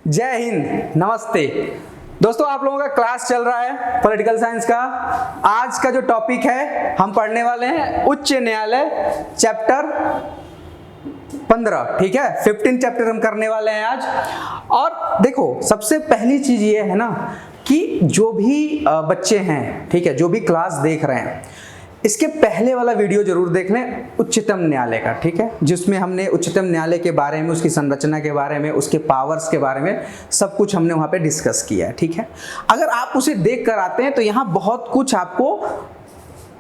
जय हिंद, नमस्ते दोस्तों। आप लोगों का क्लास चल रहा है पॉलिटिकल साइंस का। आज का जो टॉपिक है हम पढ़ने वाले हैं उच्च न्यायालय चैप्टर 15। ठीक है, 15 चैप्टर हम करने वाले हैं आज। और देखो, सबसे पहली चीज ये है ना कि जो भी बच्चे हैं, ठीक है, जो भी क्लास देख रहे हैं, इसके पहले वाला वीडियो जरूर देख लें उच्चतम न्यायालय का, ठीक है, जिसमें हमने उच्चतम न्यायालय के बारे में, उसकी संरचना के बारे में, उसके पावर्स के बारे में सब कुछ हमने वहां पे डिस्कस किया है। ठीक है, अगर आप उसे देख कर आते हैं तो यहाँ बहुत कुछ आपको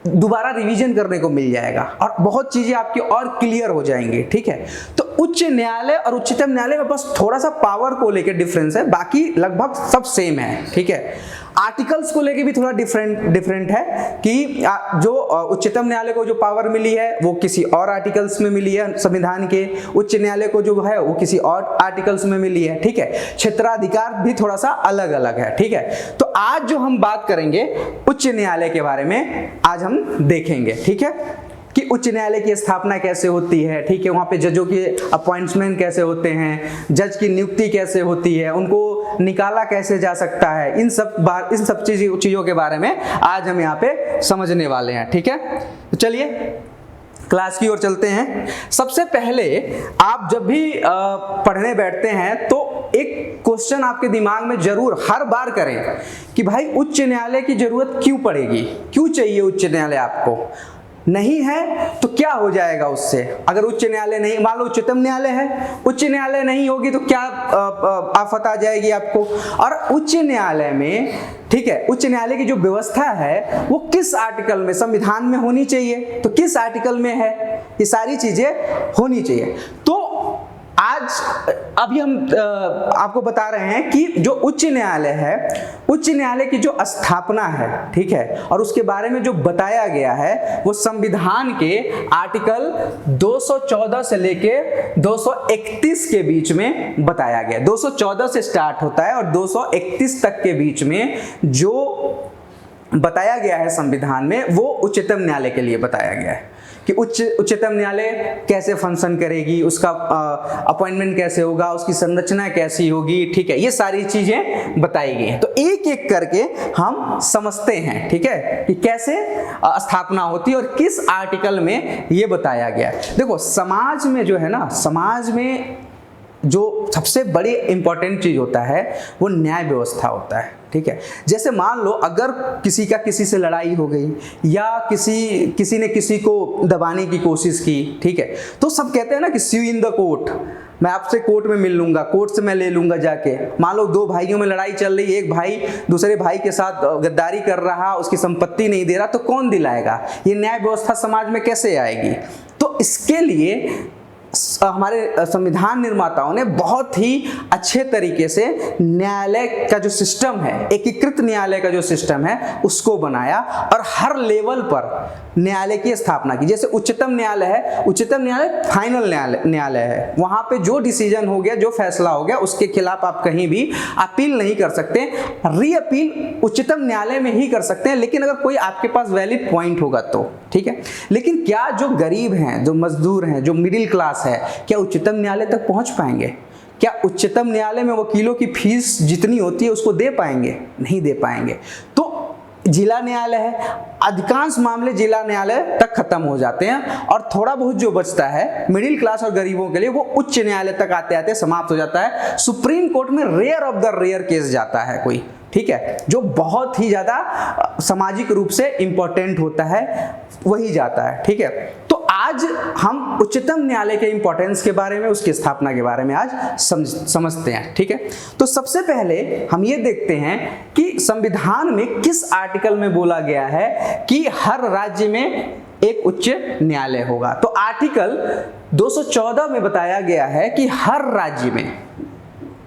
दोबारा रिवीजन करने को मिल जाएगा और बहुत चीजें आपकी और क्लियर हो जाएंगी। ठीक है, तो उच्च न्यायालय और उच्चतम न्यायालय में बस थोड़ा सा पावर को लेकर डिफरेंस है, बाकी लगभग सब सेम है। ठीक है, आर्टिकल्स को लेके भी थोड़ा डिफरेंट है कि जो उच्चतम न्यायालय को जो पावर मिली है वो किसी और आर्टिकल्स में मिली है संविधान के, उच्च न्यायालय को जो है वो किसी और आर्टिकल्स में मिली है। ठीक है, क्षेत्राधिकार भी थोड़ा सा अलग अलग है। ठीक है, तो आज जो हम बात करेंगे उच्च न्यायालय के बारे में आज हम देखेंगे। ठीक है, कि उच्च न्यायालय की स्थापना कैसे होती है, ठीक है, वहां पे जजों के अपॉइंटमेंट कैसे होते हैं, जज की नियुक्ति कैसे होती है, उनको निकाला कैसे जा सकता है, इन सब चीजों के बारे में आज हम यहाँ पे समझने वाले हैं। ठीक है, तो चलिए क्लास की ओर चलते हैं। सबसे पहले आप जब भी पढ़ने बैठते हैं तो एक क्वेश्चन आपके दिमाग में जरूर हर बार करें कि भाई उच्च न्यायालय की जरूरत क्यों पड़ेगी, क्यों चाहिए उच्च न्यायालय आपको। नहीं है तो क्या हो जाएगा उससे, अगर उच्च न्यायालय नहीं, मान लो उच्चतम न्यायालय है, उच्च न्यायालय नहीं होगी तो क्या आफत आ जाएगी आपको। और उच्च न्यायालय में, ठीक है, उच्च न्यायालय की जो व्यवस्था है वो किस आर्टिकल में, संविधान में होनी चाहिए, तो किस आर्टिकल में है, ये सारी चीजें होनी चाहिए। तो आज अभी हम आपको बता रहे हैं कि जो उच्च न्यायालय है, उच्च न्यायालय की जो स्थापना है, ठीक है, और उसके बारे में जो बताया गया है वो संविधान के आर्टिकल 214 से लेके 231 के बीच में बताया गया। 214 से स्टार्ट होता है और 231 तक के बीच में जो बताया गया है संविधान में वो उच्चतम न्यायालय के लिए बताया गया है कि उच्चतम न्यायालय कैसे फंक्शन करेगी, उसका अपॉइंटमेंट कैसे होगा, उसकी संरचना कैसी होगी। ठीक है, ये सारी चीजें बताई गई हैं। तो एक एक करके हम समझते हैं, ठीक है, कि कैसे स्थापना होती है और किस आर्टिकल में ये बताया गया है। देखो, समाज में जो है ना, समाज में जो सबसे बड़ी इंपॉर्टेंट चीज होता है वो न्याय व्यवस्था होता है। ठीक है, जैसे मान लो अगर किसी का किसी से लड़ाई हो गई या किसी ने किसी को दबाने की कोशिश की, ठीक है, तो सब कहते हैं ना कि सी इन द कोर्ट, मैं आपसे कोर्ट में मिल लूंगा, कोर्ट से मैं ले लूंगा जाके। मान लो दो भाइयों में लड़ाई चल रही, एक भाई दूसरे भाई के साथ गद्दारी कर रहा, उसकी संपत्ति नहीं दे रहा, तो कौन दिलाएगा? ये न्याय व्यवस्था समाज में कैसे आएगी? तो इसके लिए हमारे संविधान निर्माताओं ने बहुत ही अच्छे तरीके से न्यायालय का जो सिस्टम है, एकीकृत न्यायालय का जो सिस्टम है उसको बनाया और हर लेवल पर न्यायालय की स्थापना की। जैसे उच्चतम न्यायालय है, उच्चतम न्यायालय फाइनल न्यायालय है, वहां पे जो डिसीजन हो गया, जो फैसला हो गया, उसके खिलाफ आप कहीं भी अपील नहीं कर सकते। री अपील उच्चतम न्यायालय में ही कर सकते हैं, लेकिन अगर कोई आपके पास वैलिड पॉइंट होगा तो, ठीक है। लेकिन क्या जो गरीब हैं, जो मजदूर हैं, जो मिडिल क्लास है, क्या उच्चतम न्यायालय तक पहुंच पाएंगे? क्या उच्चतम न्यायालय में वकीलों की फीस जितनी होती है उसको दे पाएंगे? नहीं दे पाएंगे। तो जिला न्यायालय है, अधिकांश मामले जिला न्यायालय तक खत्म हो जाते हैं और थोड़ा बहुत जो बचता है मिडिल क्लास और गरीबों के लिए वो उच्च न्यायालय तक आते आते समाप्त हो जाता है। सुप्रीम कोर्ट में rare of the rare case जाता है कोई, ठीक है, जो बहुत ही ज्यादा सामाजिक रूप से इंपॉर्टेंट होता है वही जाता है। ठीक है, तो आज हम उच्चतम न्यायालय के इंपॉर्टेंस के बारे में, उसकी स्थापना के बारे में आज समझते हैं। ठीक है, तो सबसे पहले हम ये देखते हैं कि संविधान में किस आर्टिकल में बोला गया है कि हर राज्य में एक उच्च न्यायालय होगा। तो आर्टिकल 214 में बताया गया है कि हर राज्य में,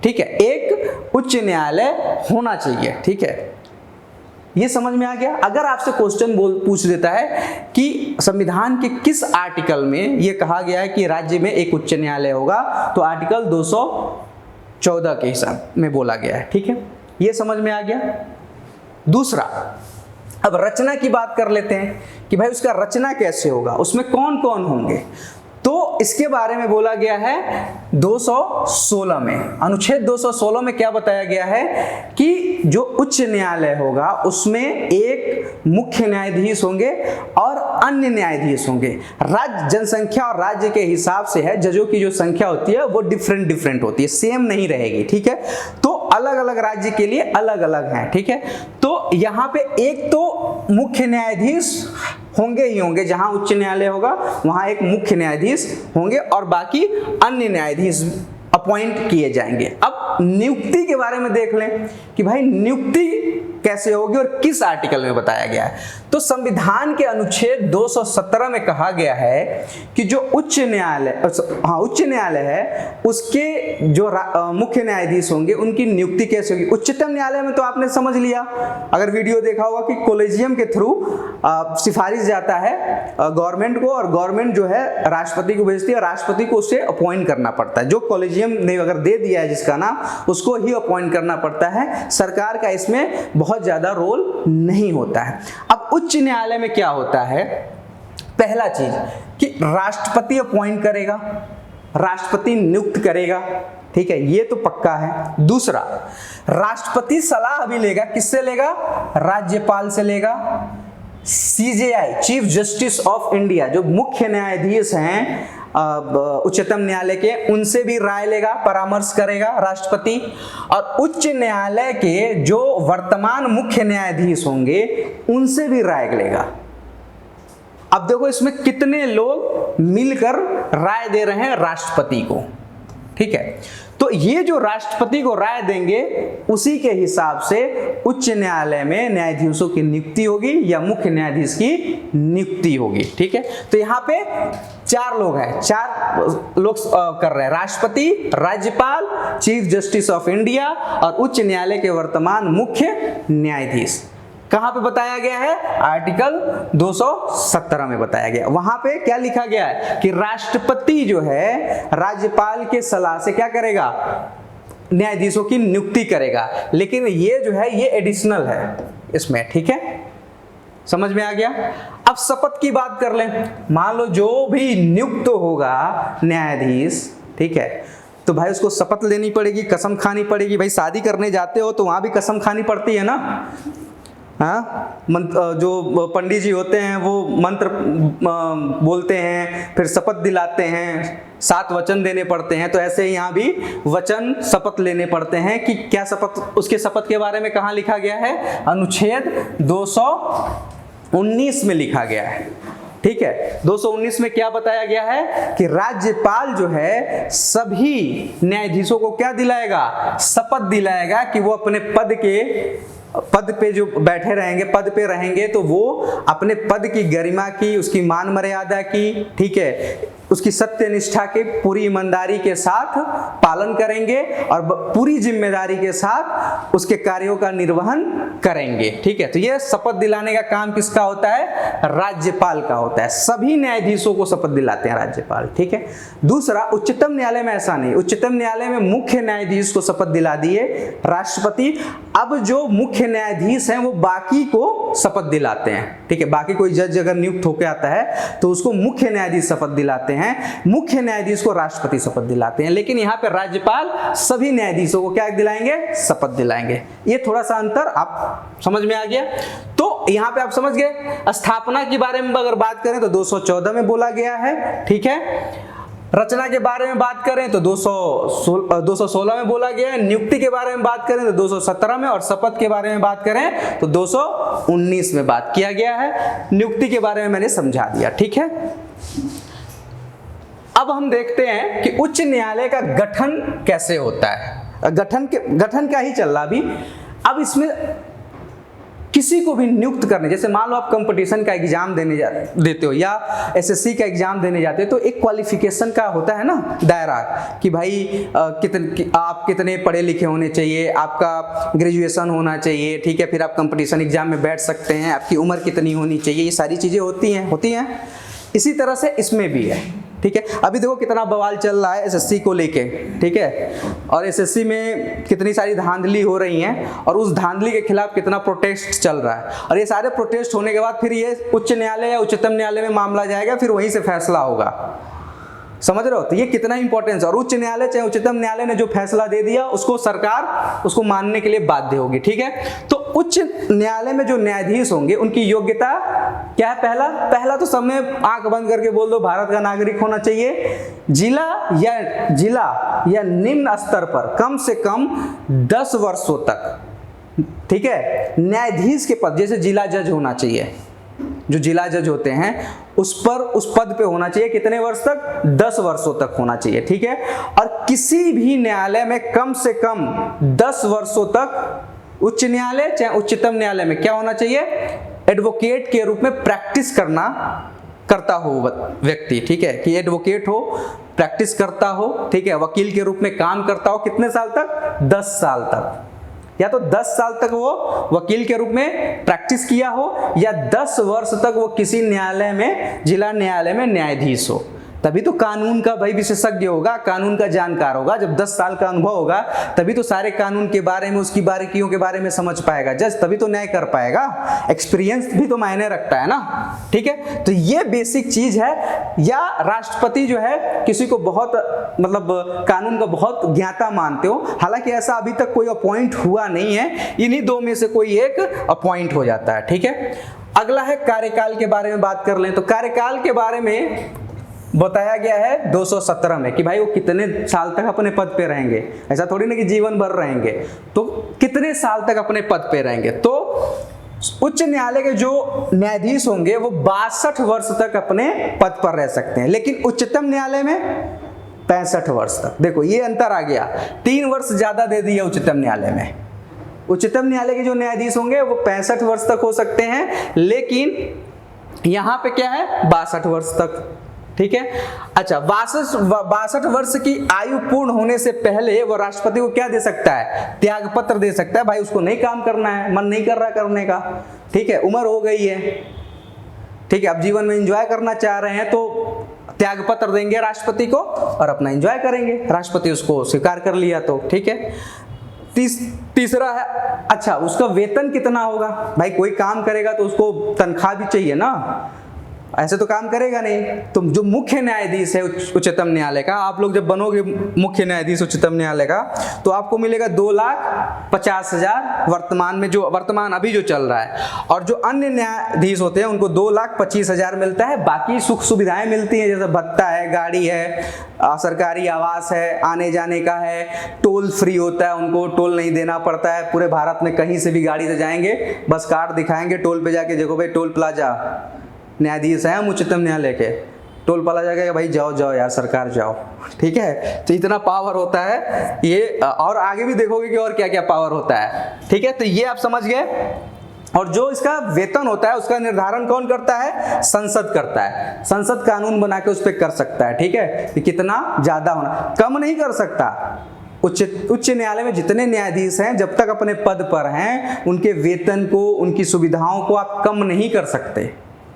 ठीक है, एक उच्च न्यायालय होना चाहिए। ठीक है, ये समझ में आ गया। अगर आपसे क्वेश्चन पूछ देता है कि संविधान के किस आर्टिकल में ये कहा गया है कि राज्य में एक उच्च न्यायालय होगा, तो आर्टिकल 214 के हिसाब में बोला गया है। ठीक है, ये समझ में आ गया। दूसरा, अब रचना की बात कर लेते हैं कि भाई उसका रचना कैसे होगा, उसमें कौन कौन होंगे। तो इसके बारे में बोला गया है 216 में, अनुच्छेद 216 में क्या बताया गया है कि जो उच्च न्यायालय होगा उसमें एक मुख्य न्यायाधीश होंगे और अन्य न्यायाधीश होंगे। राज्य जनसंख्या और राज्य के हिसाब से है, जजों की जो संख्या होती है वो डिफरेंट होती है, सेम नहीं रहेगी, ठीक है। तो अलग अलग राज्य के लिए अलग अलग हैं, ठीक है। तो यहाँ पे एक तो मुख्य न्यायाधीश होंगे ही होंगे, जहां उच्च न्यायालय होगा वहां एक मुख्य न्यायाधीश होंगे और बाकी अन्य न्यायाधीश अपॉइंट किए जाएंगे। अब नियुक्ति के बारे में देख लें कि भाई नियुक्ति कैसे होगी और किस आर्टिकल में बताया गया है। तो संविधान के अनुच्छेद 217 में कहा गया है कि जो उच्च न्यायालय है उसके जो मुख्य न्यायाधीश होंगे उनकी नियुक्ति कैसे होगी। उच्चतम न्यायालय में तो आपने समझ लिया, अगर वीडियो देखा होगा कि कॉलेजियम के थ्रू सिफारिश जाता है गवर्नमेंट को, और गवर्नमेंट जो है राष्ट्रपति को भेजती है, राष्ट्रपति को उसे अपॉइंट करना पड़ता है। जो कॉलेजियम ने अगर दे दिया है जिसका नाम, उसको ही अपॉइंट करना पड़ता है, सरकार का इसमें बहुत ज्यादा रोल नहीं होता है। अब उच्च न्यायालय में क्या होता है, पहला चीज कि राष्ट्रपति अपॉइंट करेगा, राष्ट्रपति नियुक्त करेगा, ठीक है, ये तो पक्का है। दूसरा, राष्ट्रपति सलाह भी लेगा, किससे लेगा, राज्यपाल से लेगा। CJI chief justice of India, जो मुख्य न्यायाधीश हैं उच्चतम न्यायालय के, उनसे भी राय लेगा, परामर्श करेगा राष्ट्रपति। और उच्च न्यायालय के जो वर्तमान मुख्य न्यायाधीश होंगे उनसे भी राय लेगा। अब देखो इसमें कितने लोग मिलकर राय दे रहे हैं राष्ट्रपति को, ठीक है। तो ये जो राष्ट्रपति को राय देंगे उसी के हिसाब से उच्च न्यायालय में न्यायाधीशों की नियुक्ति होगी या मुख्य न्यायाधीश की नियुक्ति होगी, ठीक है। तो यहाँ पे चार लोग हैं, चार लोग कर रहे हैं, राष्ट्रपति, राज्यपाल, चीफ जस्टिस ऑफ इंडिया और उच्च न्यायालय के वर्तमान मुख्य न्यायाधीश। कहां पे बताया गया है, आर्टिकल 217 में बताया गया। वहां पे क्या लिखा गया है कि राष्ट्रपति जो है राज्यपाल के सलाह से क्या करेगा, न्यायाधीशों की नियुक्ति करेगा। लेकिन ये जो है ये एडिशनल है इसमें, ठीक है, समझ में आ गया। अब शपथ की बात कर लें, मान लो जो भी नियुक्त होगा न्यायाधीश, ठीक है, तो भाई उसको शपथ लेनी पड़ेगी, कसम खानी पड़ेगी। भाई शादी करने जाते हो तो वहां भी कसम खानी पड़ती है ना, हाँ, जो पंडित जी होते हैं वो मंत्र बोलते हैं, फिर शपथ दिलाते हैं, 7 वचन देने पड़ते हैं। तो ऐसे यहाँ भी वचन शपथ लेने पड़ते हैं कि क्या शपथ, उसके शपथ के बारे में कहाँ लिखा गया है, अनुच्छेद 219 में लिखा गया है, ठीक है। 219 में क्या बताया गया है कि राज्यपाल जो है सभी न्यायाधीशों को क्या दिलाएगा, शपथ दिलाएगा कि वो अपने पद पे जो बैठे रहेंगे, पद पे रहेंगे, तो वो अपने पद की गरिमा की, उसकी मान मर्यादा की, ठीक है, उसकी सत्य निष्ठा के पूरी ईमानदारी के साथ पालन करेंगे और पूरी जिम्मेदारी के साथ उसके कार्यों का निर्वहन करेंगे, ठीक है। तो ये शपथ दिलाने का काम किसका होता है, राज्यपाल का होता है। सभी न्यायाधीशों को शपथ दिलाते हैं राज्यपाल, ठीक है। दूसरा, उच्चतम न्यायालय में ऐसा नहीं, उच्चतम न्यायालय में मुख्य न्यायाधीश को शपथ दिला दिए राष्ट्रपति। अब जो मुख्य न्यायाधीश हैं वो बाकी को शपथ दिलाते हैं, ठीक है। बाकी कोई जज अगर नियुक्त होकर आता है तो उसको मुख्य न्यायाधीश शपथ दिलाते हैं, मुख्य न्यायाधीश को राष्ट्रपति शपथ दिलाते हैं। लेकिन यहाँ पे राज्यपाल सभी न्यायाधीशों को क्या दिलाएंगे, शपथ दिलाएंगे। ये थोड़ा सा अंतर आप समझ में आ गया। तो यहाँ पे आप समझ गए। स्थापना के बारे में अगर बात करें तो 214 में बोला गया है, ठीक है। रचना के बारे में बात करें तो 216 में बोला गया है। नियुक्ति के बारे में बात करें तो 217 में, और शपथ के बारे में बात करें तो 219 में बात किया गया है। नियुक्ति के बारे में मैंने समझा दिया, ठीक है। अब हम देखते हैं कि उच्च न्यायालय का गठन कैसे होता है। गठन का ही चल रहा अभी। अब इसमें किसी को भी नियुक्त करने, जैसे मान लो आप कंपटीशन का एग्जाम देते हो या एसएससी का एग्जाम देने जाते हो, तो एक क्वालिफिकेशन का होता है ना दायरा कि भाई आप कितने पढ़े लिखे होने चाहिए, आपका ग्रेजुएशन होना चाहिए, ठीक है, फिर आप कंपटीशन एग्जाम में बैठ सकते हैं, आपकी उम्र कितनी होनी चाहिए, ये सारी चीज़ें होती हैं। इसी तरह से इसमें भी है, ठीक है। अभी देखो कितना बवाल चल रहा है एसएससी को लेके, ठीक है, और एसएससी में कितनी सारी धांधली हो रही हैं और उस धांधली के खिलाफ कितना प्रोटेस्ट चल रहा है। और ये सारे प्रोटेस्ट होने के बाद फिर ये उच्च न्यायालय या उच्चतम न्यायालय में मामला जाएगा, फिर वहीं से फैसला होगा, समझ रहे हो? तो ये कितना इंपॉर्टेंस। और उच्च न्यायालय चाहे उच्चतम न्यायालय ने जो फैसला दे दिया उसको सरकार उसको मानने के लिए बाध्य होगी। ठीक है, तो उच्च न्यायालय में जो न्यायाधीश होंगे उनकी योग्यता क्या है? पहला तो सब में आंख बंद करके बोल दो, भारत का नागरिक होना चाहिए, जिला या निम्न स्तर पर कम से कम 10 वर्षों तक, ठीक है, न्यायाधीश के पद, जैसे जिला जज होना चाहिए, जो जिला जज होते हैं उस पद पे होना चाहिए कितने वर्ष तक? 10 वर्षों तक होना चाहिए। ठीक है, और किसी भी न्यायालय में कम से कम 10 वर्षों तक, उच्च न्यायालय चाहे उच्चतम न्यायालय में क्या होना चाहिए? एडवोकेट के रूप में प्रैक्टिस करता हो व्यक्ति। ठीक है, कि एडवोकेट हो, प्रैक्टिस करता हो, ठीक है, वकील के रूप में काम करता हो, कितने साल तक? 10 साल तक। या तो 10 साल तक वो वकील के रूप में प्रैक्टिस किया हो, या 10 वर्ष तक वो किसी न्यायालय में, जिला न्यायालय में न्यायाधीश हो। तभी तो कानून का भाई विशेषज्ञ होगा, कानून का जानकार होगा। जब 10 साल का अनुभव होगा तभी तो सारे कानून के बारे में, उसकी बारीकियों के बारे में समझ पाएगा जज, तभी तो न्याय कर पाएगा। एक्सपीरियंस भी तो मायने रखता है ना। ठीक है, तो ये बेसिक चीज है। या राष्ट्रपति जो है किसी को बहुत मतलब कानून का बहुत ज्ञाता मानते हो, हालांकि ऐसा अभी तक कोई अपॉइंट हुआ नहीं है, इन्हीं दो में से कोई एक अपॉइंट हो जाता है। ठीक है, अगला है कार्यकाल के बारे में बात कर लें। तो कार्यकाल के बारे में बताया गया है 217 में कि भाई वो कितने साल तक अपने पद पे रहेंगे। ऐसा थोड़ी ना कि जीवन भर रहेंगे, तो कितने साल तक अपने पद पे रहेंगे। तो उच्च न्यायालय के जो न्यायाधीश होंगे वो 62 वर्ष तक अपने पद पर रह सकते हैं, लेकिन उच्चतम न्यायालय में 65 वर्ष तक। देखो ये अंतर आ गया, 3 वर्ष ज्यादा दे दिया उच्चतम न्यायालय में। उच्चतम न्यायालय के जो न्यायाधीश होंगे वो 65 वर्ष तक हो सकते हैं, लेकिन यहां पे क्या है? 62 वर्ष तक। ठीक है, अच्छा, 62 वर्ष की आयु पूर्ण होने से पहले वो राष्ट्रपति को क्या दे सकता है? त्याग पत्र दे सकता है। भाई उसको नहीं काम करना है, मन नहीं कर रहा करने का, ठीक है, उम्र हो गई है, ठीक है, अब जीवन में एंजॉय करना चाह रहे हैं तो त्याग पत्र देंगे राष्ट्रपति को और अपना एंजॉय करेंगे। राष्ट्रपति उसको स्वीकार कर लिया तो ठीक है। तीसरा है, अच्छा, उसका वेतन कितना होगा? भाई कोई काम करेगा तो उसको तनख्वाह भी चाहिए ना, ऐसे तो काम करेगा नहीं। तो जो मुख्य न्यायाधीश है उच्चतम न्यायालय का, आप लोग जब बनोगे मुख्य न्यायाधीश उच्चतम न्यायालय का, तो आपको मिलेगा 2,50,000 वर्तमान अभी जो चल रहा है। और जो अन्य न्यायाधीश होते हैं उनको 2,25,000 मिलता है। बाकी सुख सुविधाएं मिलती हैं, जैसे भत्ता है, गाड़ी है, सरकारी आवास है, आने जाने का है, टोल फ्री होता है, उनको टोल नहीं देना पड़ता है। पूरे भारत में कहीं से भी गाड़ी से जाएंगे, बस कार्ड दिखाएंगे, टोल पे जाके देखो भाई टोल प्लाजा, न्यायाधीश है हम उच्चतम न्यायालय के, टोल प्लाजा जाएगा, भाई जाओ यार सरकार जाओ। ठीक है, तो इतना पावर होता है ये, और आगे भी देखोगे कि और क्या क्या पावर होता है। ठीक है, तो ये आप समझ गए। और जो इसका वेतन होता है उसका निर्धारण कौन करता है? संसद करता है। संसद कानून बना के उस पर कर सकता है। ठीक है, कि कितना ज्यादा होना, कम नहीं कर सकता। उच्च न्यायालय में जितने न्यायाधीश हैं जब तक अपने पद पर हैं उनके वेतन को, उनकी सुविधाओं को आप कम नहीं कर सकते।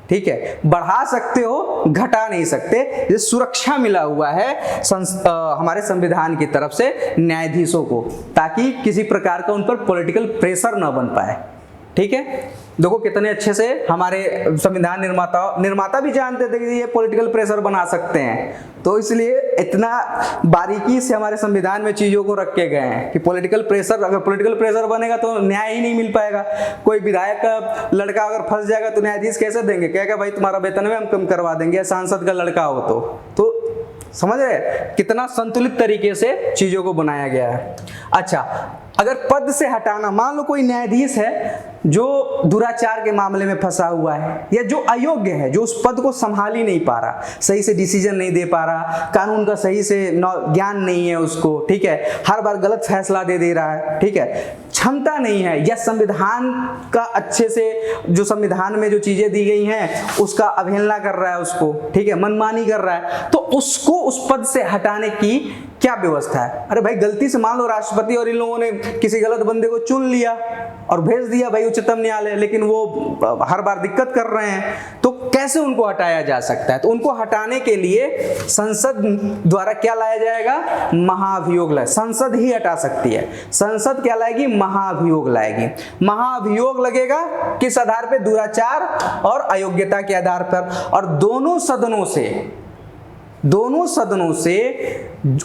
ठीक है, बढ़ा सकते हो, घटा नहीं सकते। ये सुरक्षा मिला हुआ है हमारे संविधान की तरफ से न्यायाधीशों को, ताकि किसी प्रकार का उन पर पॉलिटिकल प्रेशर न बन पाए। ठीक है, देखो कितने अच्छे से हमारे संविधान निर्माता भी जानते थे कि ये पॉलिटिकल प्रेशर बना सकते हैं, तो इसलिए इतना बारीकी से हमारे संविधान में चीजों को रखे गए हैं कि पॉलिटिकल प्रेशर, अगर पॉलिटिकल प्रेशर बनेगा तो न्याय ही नहीं मिल पाएगा। कोई विधायक का लड़का अगर फंस जाएगा तो न्यायाधीश कैसे देंगे? कहेगा भाई तुम्हारा वेतन में हम कम करवा देंगे, सांसद का लड़का हो तो समझ रहे कितना संतुलित तरीके से चीजों को बनाया गया है। अच्छा, अगर पद से हटाना, मान लो कोई न्यायाधीश है जो दुराचार के मामले में फंसा हुआ है, या जो अयोग्य है, जो उस पद को संभाल ही नहीं पा रहा, सही से डिसीजन नहीं दे पा रहा, कानून का सही से ज्ञान नहीं है उसको, ठीक है, हर बार गलत फैसला दे रहा है, ठीक है, क्षमता नहीं है, या संविधान का अच्छे से, जो संविधान में जो चीजें दी गई हैं उसका अवहेलना कर रहा है उसको, ठीक है, मनमानी कर रहा है, तो उसको उस पद से हटाने की क्या व्यवस्था है? अरे भाई गलती से मान लो राष्ट्रपति और इन लोगों ने किसी गलत बंदे को चुन लिया और भेज दिया भाई उच्चतम न्यायालय, लेकिन वो हर बार दिक्कत कर रहे हैं, तो कैसे उनको हटाया जा सकता है? तो उनको हटाने के लिए संसद द्वारा क्या लाया जाएगा? महाभियोग लाए। संसद ही हटा सकती है। संसद क्या लाएगी? महाभियोग लाएगी। महाभियोग लगेगा किस आधार पे? दुराचार और अयोग्यता के आधार पर। और दोनों सदनों से दोनों सदनों से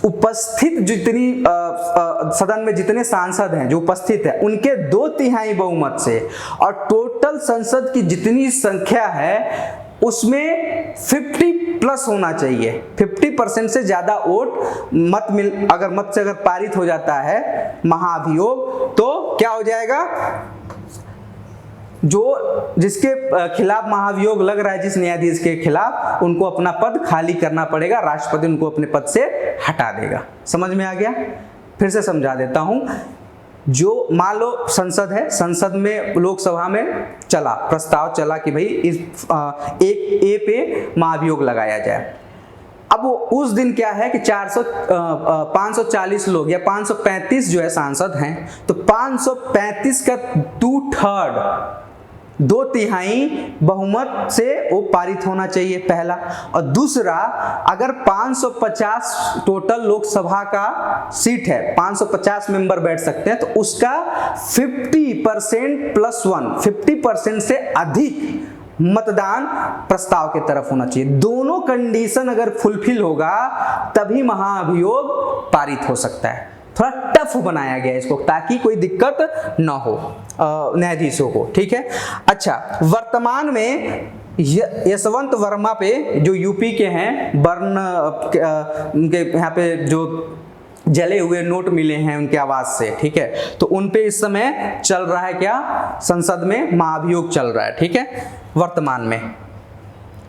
उपस्थित जितनी सदन में जितने सांसद हैं जो उपस्थित है उनके 2/3 बहुमत से, और टोटल संसद की जितनी संख्या है उसमें 50+ होना चाहिए। 50% से ज्यादा वोट अगर मत से पारित हो जाता है महाभियोग, तो क्या हो जाएगा, जो जिसके खिलाफ महाभियोग लग रहा है, जिस न्यायाधीश के खिलाफ, उनको अपना पद खाली करना पड़ेगा, राष्ट्रपति उनको अपने पद से हटा देगा। समझ में आ गया? फिर से समझा देता हूं। जो मान लो संसद है, संसद में लोकसभा में प्रस्ताव चला कि भाई इस एक ए पे महाभियोग लगाया जाए। अब उस दिन क्या है कि 540 लोग या 535 जो है सांसद हैं, तो 535 का 2/3 बहुमत से वो पारित होना चाहिए, पहला। और दूसरा, अगर 550 टोटल लोकसभा का सीट है, 550 मेंबर बैठ सकते हैं, तो उसका 50% + 1, 50% से अधिक मतदान प्रस्ताव के तरफ होना चाहिए। दोनों कंडीशन अगर फुलफिल होगा तभी महाभियोग पारित हो सकता है। थोड़ा टफ बनाया गया इसको ताकि कोई दिक्कत ना हो न्यायाधीशों को, ठीक है। अच्छा, वर्तमान में यशवंत वर्मा पे जो यूपी के हैं, उनके यहाँ पे जो जले हुए नोट मिले हैं उनके आवाज से, ठीक है, तो उन पे इस समय चल रहा है क्या, संसद में महाभियोग चल रहा है, ठीक है, वर्तमान में।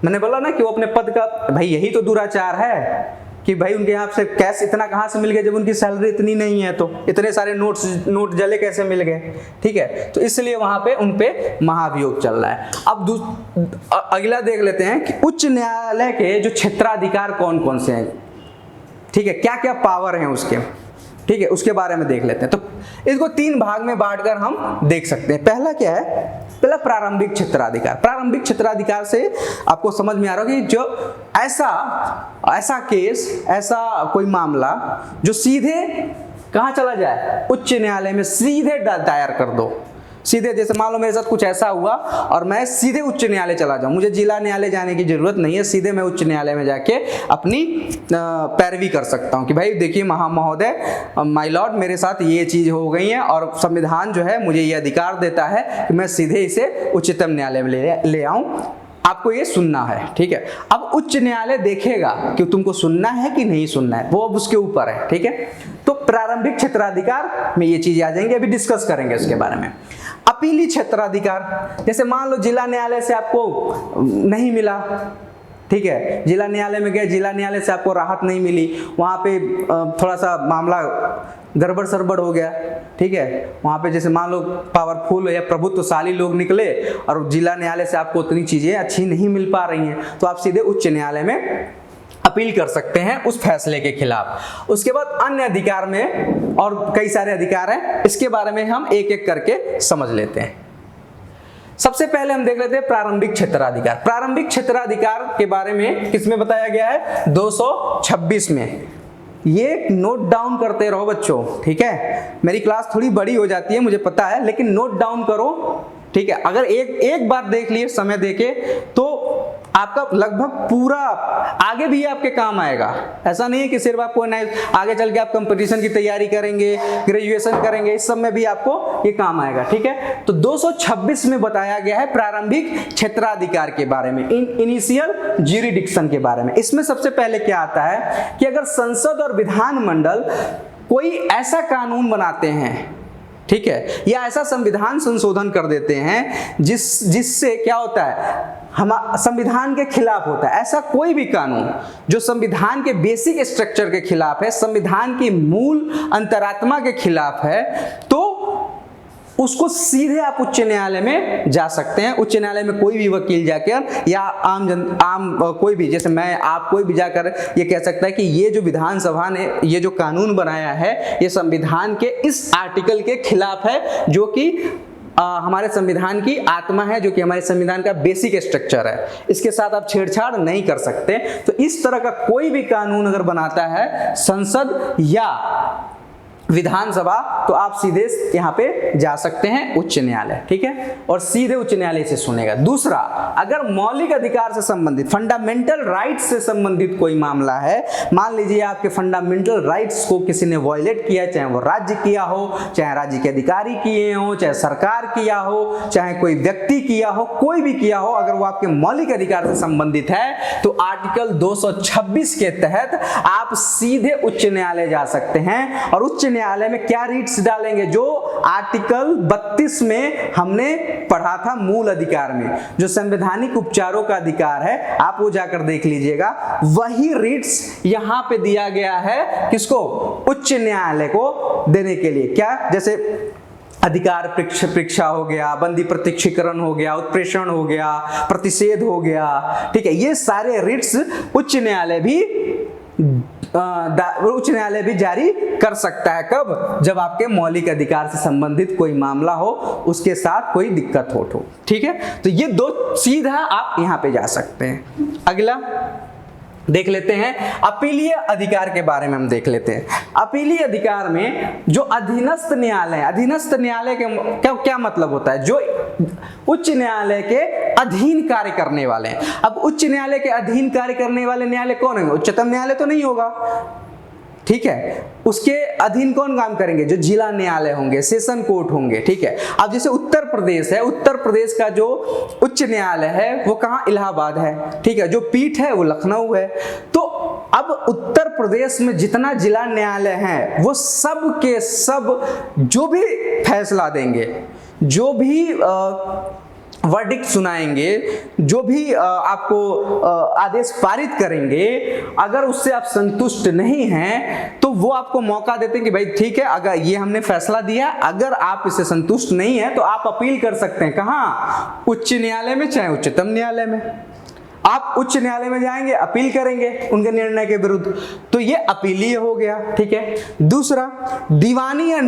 मैंने बोला ना कि वो अपने पद का, भाई यही तो दुराचार है कि भाई उनके यहाँ से कैश इतना कहाँ से मिल गया जब उनकी सैलरी इतनी नहीं है, तो इतने सारे नोट जले कैसे मिल गए, ठीक है। तो इसलिए वहां पे उन पे महाभियोग चल रहा है। अब अगला देख लेते हैं कि उच्च न्यायालय के जो क्षेत्राधिकार कौन कौन से हैं, ठीक है, क्या क्या पावर हैं उसके, ठीक है, उसके बारे में देख लेते हैं। तो इसको 3 भाग में बांटकर हम देख सकते हैं। पहला क्या है, पहला प्रारंभिक क्षेत्राधिकार। प्रारंभिक क्षेत्राधिकार से आपको समझ में आ रहा है कि जो ऐसा केस, ऐसा कोई मामला जो सीधे कहाँ चला जाए, उच्च न्यायालय में सीधे दायर कर दो। सीधे, जैसे मान लो मेरे साथ कुछ ऐसा हुआ और मैं सीधे उच्च न्यायालय चला जाऊं, मुझे जिला न्यायालय जाने की जरूरत नहीं है, सीधे मैं उच्च न्यायालय में जाके अपनी पैरवी कर सकता हूं कि भाई देखिए महोदय, माय लॉर्ड, मेरे साथ ये चीज हो गई है और संविधान जो है मुझे ये अधिकार देता है कि मैं सीधे इसे उच्चतम न्यायालय में ले आऊं, आपको ये सुनना है, ठीक है। अब उच्च न्यायालय देखेगा कि तुमको सुनना है कि नहीं सुनना है, वो अब उसके ऊपर है, ठीक है। तो प्रारंभिक क्षेत्राधिकार में ये चीजें आ जाएंगे, अभी डिस्कस करेंगे उसके बारे में। अपीली क्षेत्राधिकार, जैसे मान लो जिला न्यायालय से आपको नहीं मिला, ठीक है, जिला न्यायालय में गए, जिला न्यायालय से आपको राहत नहीं मिली, वहां पे थोड़ा सा मामला गड़बड़ सरबड़ हो गया, ठीक है, वहां पे जैसे मान लो पावरफुल या प्रभुत्वशाली लोग निकले और जिला न्यायालय से आपको उतनी चीजें अच्छी नहीं मिल पा रही हैं, तो आप सीधे उच्च न्यायालय में अपील कर सकते हैं उस फैसले के खिलाफ। उसके बाद अन्य अधिकार में और कई सारे अधिकार हैं, इसके बारे में हम एक एक करके समझ लेते हैं। सबसे पहले हम देख लेते हैं प्रारंभिक क्षेत्राधिकार। प्रारंभिक क्षेत्राधिकार के बारे में किसमें बताया गया है, 226 में। ये नोट डाउन करते रहो बच्चों, ठीक है, मेरी क्लास थोड़ी बड़ी हो जाती है मुझे पता है, लेकिन नोट डाउन करो, ठीक है। अगर एक बार देख लिए समय देके तो आपका लगभग पूरा आगे भी आपके काम आएगा। ऐसा नहीं है कि सिर्फ आपको आगे चल के आप कंपटीशन की तैयारी करेंगे, ग्रेजुएशन करेंगे, इस सब में भी आपको ये काम आएगा, ठीक है। तो 226 में बताया गया है प्रारंभिक क्षेत्राधिकार के बारे में, इनिशियल ज्यूरिडिक्शन के बारे में। इसमें सबसे पहले क्या आता है कि अगर संसद और विधानमंडल कोई ऐसा कानून बनाते हैं, ठीक है, या ऐसा संविधान संशोधन कर देते हैं जिससे क्या होता है, हम संविधान के खिलाफ होता है, ऐसा कोई भी कानून जो संविधान के बेसिक स्ट्रक्चर के खिलाफ है, संविधान की मूल अंतरात्मा के खिलाफ है, तो उसको सीधे आप उच्च न्यायालय में जा सकते हैं। उच्च न्यायालय में कोई भी वकील जाकर या आम कोई भी, जैसे मैं, आप, कोई भी जाकर ये कह सकता है कि ये जो विधानसभा ने ये जो कानून बनाया है ये संविधान के इस आर्टिकल के खिलाफ है, जो कि हमारे संविधान की आत्मा है, जो कि हमारे संविधान का बेसिक स्ट्रक्चर है, इसके साथ आप छेड़छाड़ नहीं कर सकते। तो इस तरह का कोई भी कानून अगर बनाता है संसद या विधानसभा तो आप सीधे यहाँ पे जा सकते हैं उच्च न्यायालय, ठीक है, और सीधे उच्च न्यायालय से सुनेगा। दूसरा, अगर मौलिक अधिकार से संबंधित, फंडामेंटल राइट्स से संबंधित कोई मामला है, मान लीजिए आपके फंडामेंटल राइट्स को किसी ने वायलेट किया, चाहे वो राज्य किया हो, चाहे राज्य के अधिकारी किए हो, चाहे सरकार किया हो, चाहे कोई व्यक्ति किया हो, कोई भी किया हो, अगर वो आपके मौलिक अधिकार से संबंधित है तो आर्टिकल 226 के तहत आप सीधे उच्च न्यायालय जा सकते हैं। और उच्च न्यायालय में क्या रीट्स डालेंगे, जो आर्टिकल 32 में हमने पढ़ा था मूल अधिकार में, जो संवैधानिक उपचारों का अधिकार है, आप वो जाकर देख लीजिएगा। वही रीट्स यहां पे दिया गया है, किसको, उच्च न्यायालय को देने के लिए। क्या, जैसे अधिकार परीक्षा हो गया, बंदी प्रत्यक्षीकरण हो गया, उत्प्रेषण हो गया, प्रतिषेध हो गया, ठीक है, ये सारे रिट्स उच्च न्यायालय भी जारी कर सकता है। कब, जब आपके मौलिक अधिकार से संबंधित कोई मामला हो, उसके साथ कोई दिक्कत हो तो, ठीक है। तो ये दो सीधा आप यहां पे जा सकते हैं। अगला देख लेते हैं अपीलीय अधिकार के बारे में हम देख लेते हैं। अपीलीय अधिकार में जो अधीनस्थ न्यायालय, अधीनस्थ न्यायालय के क्या मतलब होता है, जो उच्च न्यायालय के अधीन कार्य करने वाले हैं। अब उच्च न्यायालय के अधीन कार्य करने वाले न्यायालय कौन है, उच्चतम न्यायालय तो नहीं होगा, ठीक है, उसके अधीन कौन काम करेंगे, जो जिला न्यायालय होंगे, सेशन कोर्ट होंगे, ठीक है। अब जैसे उत्तर प्रदेश है, उत्तर प्रदेश का जो उच्च न्यायालय है वो कहाँ, इलाहाबाद है, ठीक है, जो पीठ है वो लखनऊ है। तो अब उत्तर प्रदेश में जितना जिला न्यायालय है वो सब के सब जो भी फैसला देंगे, जो भी वर्डिक्ट सुनाएंगे, जो भी आपको आदेश पारित करेंगे, अगर उससे आप संतुष्ट नहीं हैं तो वो आपको मौका देते हैं कि भाई ठीक है, अगर ये हमने फैसला दिया, अगर आप इससे संतुष्ट नहीं है तो आप अपील कर सकते हैं। कहाँ, उच्च न्यायालय में, चाहे उच्चतम न्यायालय में। आप उच्च न्यायालय में जाएंगे, अपील करेंगे उनके निर्णय के विरुद्ध, तो ये अपीलीय हो गया, ठीक है। दूसरा, दीवानी या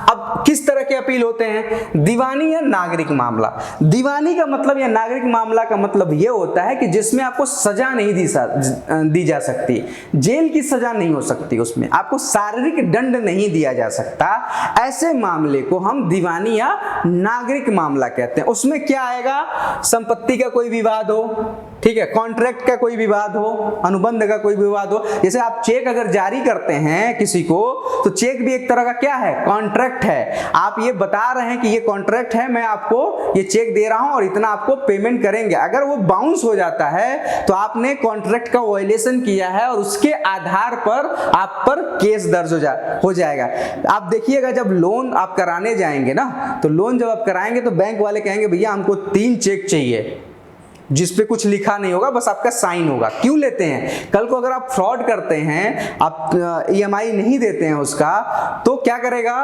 अब किस तरह के अपील होते हैं, दीवानी या नागरिक मामला। दीवानी का मतलब या नागरिक मामला का मतलब ये होता है कि जिसमें आपको सजा नहीं दी जा सकती, जेल की सजा नहीं हो सकती, उसमें आपको शारीरिक दंड नहीं दिया जा सकता, ऐसे मामले को हम दीवानी या नागरिक मामला कहते हैं। उसमें क्या आएगा, संपत्ति का कोई विवाद हो, ठीक है, कॉन्ट्रैक्ट का कोई विवाद हो, अनुबंध का कोई विवाद हो। जैसे आप चेक अगर जारी करते हैं किसी को, तो चेक भी एक तरह का क्या है, कॉन्ट्रैक्ट है। आप ये बता रहे हैं कि ये कॉन्ट्रैक्ट है, मैं आपको ये चेक दे रहा हूं और इतना आपको पेमेंट करेंगे। अगर वो बाउंस हो जाता है तो आपने कॉन्ट्रैक्ट का वायलेशन किया है और उसके आधार पर आप पर केस दर्ज हो जाएगा। आप देखिएगा, जब लोन आप कराने जाएंगे ना, तो लोन जब आप कराएंगे तो बैंक वाले कहेंगे भैया हमको 3 चेक चाहिए जिसपे कुछ लिखा नहीं होगा, बस आपका साइन होगा। क्यों लेते हैं, कल को अगर आप फ्रॉड करते हैं, आप EMI नहीं देते हैं उसका, तो क्या करेगा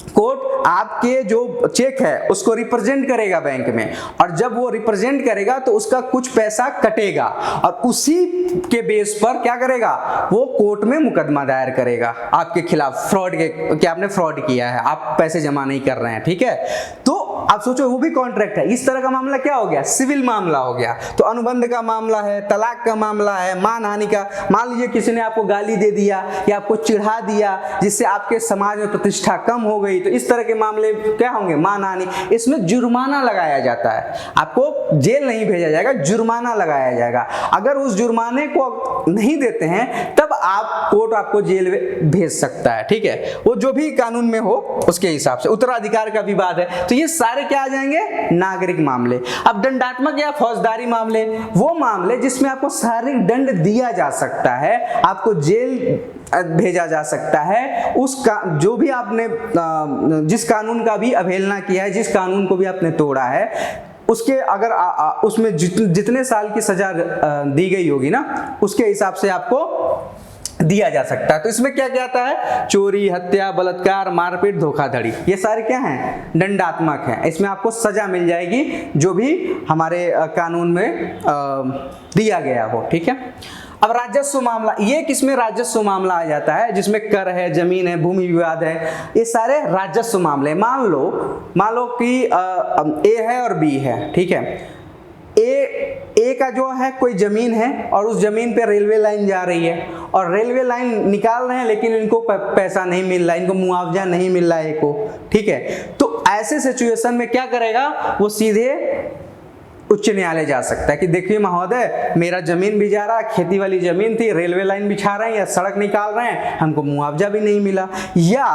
कोर्ट, आपके जो चेक है उसको रिप्रेजेंट करेगा बैंक में, और जब वो रिप्रेजेंट करेगा तो उसका कुछ पैसा कटेगा और उसी के बेस पर क्या करेगा, वो कोर्ट में मुकदमा दायर करेगा आपके खिलाफ, फ्रॉड के, कि आपने फ्रॉड किया है, आप पैसे जमा नहीं कर रहे हैं, ठीक है। तो आप सोचो वो भी कॉन्ट्रैक्ट है। इस तरह का मामला क्या हो गया, सिविल मामला हो गया। तो अनुबंध का मामला है, तलाक का मामला है, मानहानि का, मान लीजिए किसी ने आपको गाली दे दिया या आपको चिढ़ा दिया जिससे आपके समाज में प्रतिष्ठा कम हो गई, तो इस तरह के मामले क्या होंगे, मानहानि। इसमें जुर्माना लगाया जाता है, आपको जेल नहीं भेजा जाएगा, जुर्माना लगाया जाएगा। अगर उस जुर्माने को नहीं देते हैं तब आप कोर्ट आपको जेल भेज सकता है, ठीक है, वो जो भी कानून में हो उसके हिसाब से। उत्तराधिकार का विवाद है, तो ये सारे क्या आ जाएंगे, नागरिक मामले। अब दंडात्मक या फौजदारी मामले, वो मामले जिसमें आपको शारीरिक दंड दिया जा सकता है, आपको जेल भेजा जा सकता है, उसका जो भी आपने जिस कानून का भी अवहेलना किया है, जिस कानून को भी आपने तोड़ा है, उसके अगर उसमें जितने साल की सजा दी गई होगी ना, उसके हिसाब से आपको दिया जा सकता है। तो इसमें क्या क्या आता है, चोरी, हत्या, बलात्कार, मारपीट, धोखाधड़ी, ये सारे क्या हैं, दंडात्मक हैं। इसमें आपको सजा मिल जाएगी जो भी हमारे कानून में दिया गया हो, ठीक है। अब राजस्व मामला, ये किसमें राजस्व मामला आ जाता है, जिसमें कर है, जमीन है, भूमि विवाद है, ये सारे राजस्व मामले। मान लो कि ए है और बी है, ठीक है। ए का जो है कोई जमीन है और उस जमीन पे रेलवे लाइन जा रही है, और रेलवे लाइन निकाल रहे हैं लेकिन इनको पैसा नहीं मिल रहा है, इनको मुआवजा नहीं मिल रहा है को, ठीक है। तो ऐसे सिचुएशन में क्या करेगा, वो सीधे उच्च न्यायालय जा सकता है कि देखिए महोदय, मेरा जमीन भी जा रहा है, खेती वाली जमीन थी, रेलवे लाइन बिछा रहे हैं या सड़क निकाल रहे हैं, हमको मुआवजा भी नहीं मिला। या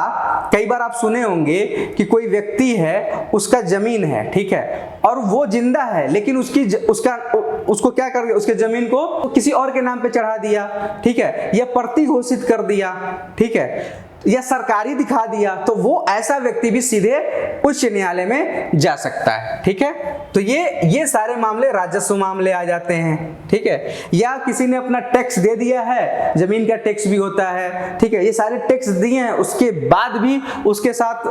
कई बार आप सुने होंगे कि कोई व्यक्ति है, उसका जमीन है, ठीक है, और वो जिंदा है लेकिन उसको क्या कर दिया, उसके जमीन को किसी और के नाम पे चढ़ा दिया, ठीक है, या प्रति घोषित कर दिया, ठीक है, या सरकारी दिखा दिया, तो वो ऐसा व्यक्ति भी सीधे उच्च न्यायालय में जा सकता है, ठीक है। तो ये सारे मामले राजस्व मामले आ जाते हैं, ठीक है। या किसी ने अपना टैक्स दे दिया है, जमीन का टैक्स भी होता है, ठीक है, ये सारे टैक्स दिए हैं, उसके बाद भी उसके साथ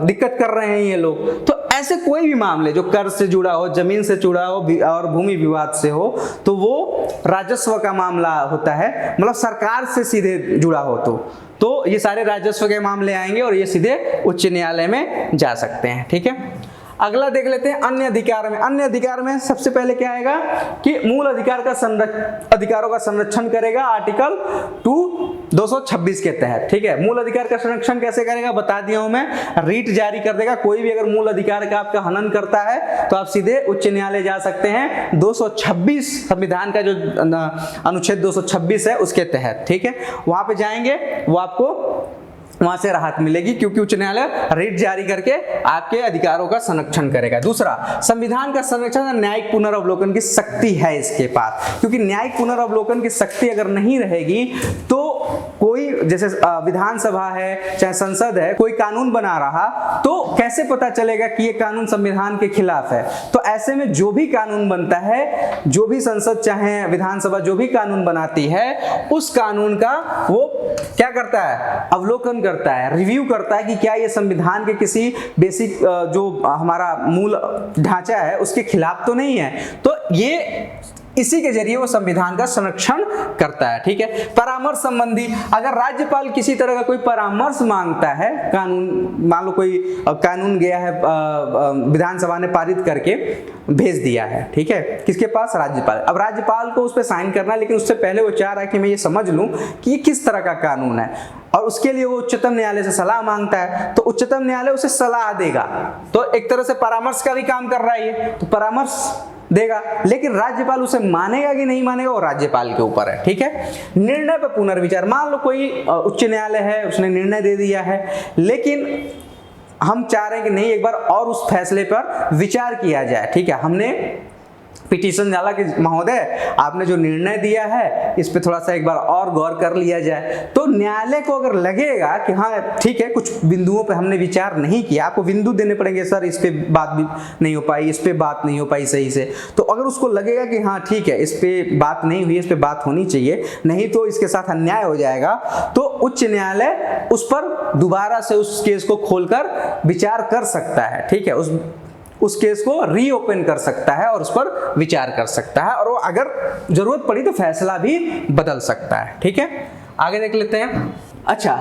दिक्कत कर रहे हैं ये लोग। तो ऐसे कोई भी मामले जो कर से जुड़ा हो, जमीन से जुड़ा हो और भूमि विवाद से हो, तो वो राजस्व का मामला होता है, मतलब सरकार से सीधे जुड़ा हो तो ये सारे राजस्व के मामले आएंगे और ये सीधे उच्च न्यायालय में जा सकते हैं, ठीक है। अगला देख लेते हैं अन्य अधिकार में। अन्य अधिकार में सबसे पहले क्या आएगा कि मूल अधिकारों का संरक्षण करेगा आर्टिकल 226 के तहत, ठीक है। मूल अधिकार का संरक्षण कैसे करेगा बता दिया हूं मैं, रीट जारी कर देगा। कोई भी अगर मूल अधिकार का आपका हनन करता है तो आप सीधे उच्च न्यायालय जा सकते हैं 226 संविधान का जो अनुच्छेद 226 है उसके तहत, ठीक है। वहां पे जाएंगे, वो आपको वहां से राहत मिलेगी क्योंकि उच्च न्यायालय रीट जारी करके आपके अधिकारों का संरक्षण करेगा। दूसरा, संविधान का संरक्षण न्यायिक पुनर्वलोकन की शक्ति है इसके पास, क्योंकि न्यायिक पुनर्वलोकन की शक्ति अगर नहीं रहेगी तो कोई, जैसे विधानसभा है चाहे संसद है, कोई कानून बना रहा तो कैसे पता चलेगा कि ये कानून संविधान के खिलाफ है। तो ऐसे में जो भी कानून बनता है, जो भी संसद चाहे विधानसभा जो भी कानून बनाती है, उस कानून का वो क्या करता है, अवलोकन करता है, रिव्यू करता है कि क्या ये संविधान के किसी बेसिक जो हमारा मूल ढांचा है उसके खिलाफ तो नहीं है। तो ये इसी के जरिए वो संविधान का संरक्षण करता है, ठीक है। परामर्श संबंधी, अगर राज्यपाल किसी तरह का कोई परामर्श मांगता है, कानून मान लो कोई कानून गया है, विधानसभा ने पारित करके भेज दिया है, ठीक है, किसके पास, राज्यपाल। अब राज्यपाल को उस पर साइन करना है, लेकिन उससे पहले वो चाह रहा है कि मैं ये समझ लूं कि ये किस तरह का कानून है, और उसके लिए वो उच्चतम न्यायालय से सलाह मांगता है। तो उच्चतम न्यायालय उसे सलाह देगा, तो एक तरह से परामर्श का भी काम कर रहा है ये, तो परामर्श देगा। लेकिन राज्यपाल उसे मानेगा कि नहीं मानेगा वो राज्यपाल के ऊपर है, ठीक है। निर्णय पर पुनर्विचार, मान लो कोई उच्च न्यायालय है, उसने निर्णय दे दिया है, लेकिन हम चाह रहे हैं कि नहीं, एक बार और उस फैसले पर विचार किया जाए, ठीक है। हमने पिटीशन डाला कि महोदय आपने जो निर्णय दिया है इस पे थोड़ा सा एक बार और गौर कर लिया जाए। तो न्यायालय को अगर लगेगा कि हाँ ठीक है, कुछ बिंदुओं पे हमने विचार नहीं किया, आपको बिंदु देने पड़ेंगे, सर इस पे बात भी नहीं हो पाई, इस पे बात नहीं हो पाई सही से, तो अगर उसको लगेगा कि हाँ ठीक है इस पे बात नहीं हुई, इस पे बात होनी चाहिए, नहीं तो इसके साथ अन्याय हो जाएगा, तो उच्च न्यायालय उस पर दोबारा से उस केस को खोलकर विचार कर सकता है, ठीक है। उस केस को रीओपन कर सकता है और उस पर विचार कर सकता है, और वो अगर जरूरत पड़ी तो फैसला भी बदल सकता है, ठीक है। आगे देख लेते हैं। अच्छा,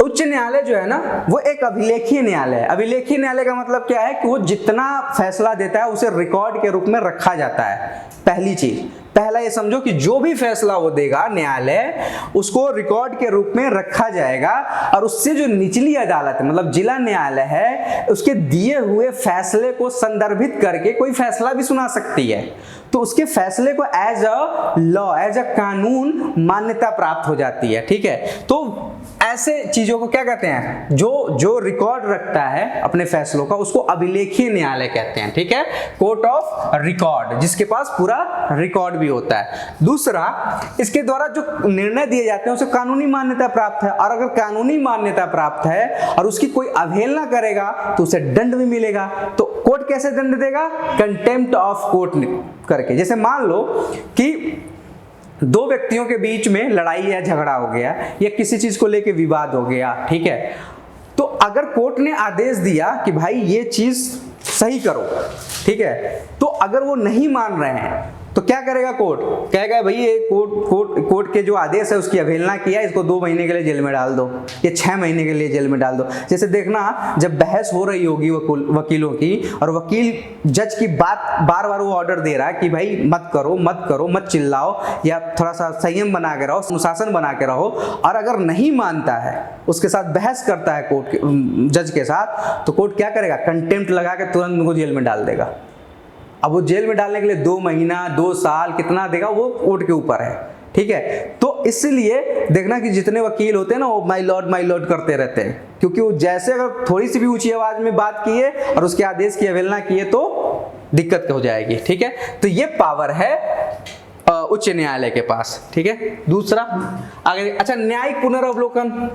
उच्च न्यायालय जो है ना वो एक अभिलेखीय न्यायालय है। अभिलेखीय न्यायालय का मतलब क्या है कि वो जितना फैसला देता है उसे रिकॉर्ड के रूप में रखा जाता है। पहली चीज, पहला ये समझो कि जो भी फैसला वो देगा न्यायालय, उसको रिकॉर्ड के रूप में रखा जाएगा, और उससे जो निचली अदालत है मतलब जिला न्यायालय है, उसके दिए हुए फैसले को संदर्भित करके कोई फैसला भी सुना सकती है। तो उसके फैसले को as a law, as a कानून मान्यता प्राप्त हो जाती है, ठीक है। तो ऐसे चीजों को क्या कहते हैं, जो रिकॉर्ड रखता है अपने फैसलों का, उसको अभिलेखीय न्यायालय कहते हैं, ठीक है। कोर्ट ऑफ रिकॉर्ड, जिसके पास पूरा रिकॉर्ड भी होता है। दूसरा, इसके द्वारा जो निर्णय दिए जाते हैं उसे कानूनी मान्यता प्राप्त है, और अगर कानूनी मान्यता प्राप्त है और उसकी कोई अवहेलना करेगा तो उसे दंड भी मिलेगा। तो कोर्ट कैसे दंड देगा, कंटेम्प्ट ऑफ कोर्ट करके। जैसे मान लो कि दो व्यक्तियों के बीच में लड़ाई या झगड़ा हो गया, या किसी चीज को लेके विवाद हो गया, ठीक है। तो अगर कोर्ट ने आदेश दिया कि भाई ये चीज सही करो, ठीक है, तो अगर वो नहीं मान रहे हैं तो क्या करेगा कोर्ट, कहेगा भाई ये कोर्ट के जो आदेश है उसकी अवहेलना किया, इसको 2 महीने के लिए जेल में डाल दो या 6 महीने के लिए जेल में डाल दो। जैसे देखना जब बहस हो रही होगी वकीलों की और वकील जज की बात बार बार वो ऑर्डर दे रहा है कि भाई मत करो मत करो, मत चिल्लाओ, या थोड़ा सा संयम बना के रहो, अनुशासन बना के रहो, और अगर नहीं मानता है उसके साथ बहस करता है कोर्ट के जज के साथ, तो कोर्ट क्या करेगा, कंटेम्प्ट लगा के तुरंत उनको जेल में डाल देगा। अब वो जेल में डालने के लिए 2 महीना 2 साल कितना देगा वो कोर्ट के ऊपर है, ठीक है। तो इसलिए देखना कि जितने वकील होते हैं ना वो माय लॉर्ड करते रहते हैं, क्योंकि वो जैसे अगर थोड़ी सी भी ऊंची आवाज में बात किए और उसके आदेश की अवहेलना किए तो दिक्कत हो जाएगी, ठीक है। तो ये पावर है उच्च न्यायालय के पास, ठीक है। दूसरा आगे, अच्छा न्यायिक पुनर्वलोकन।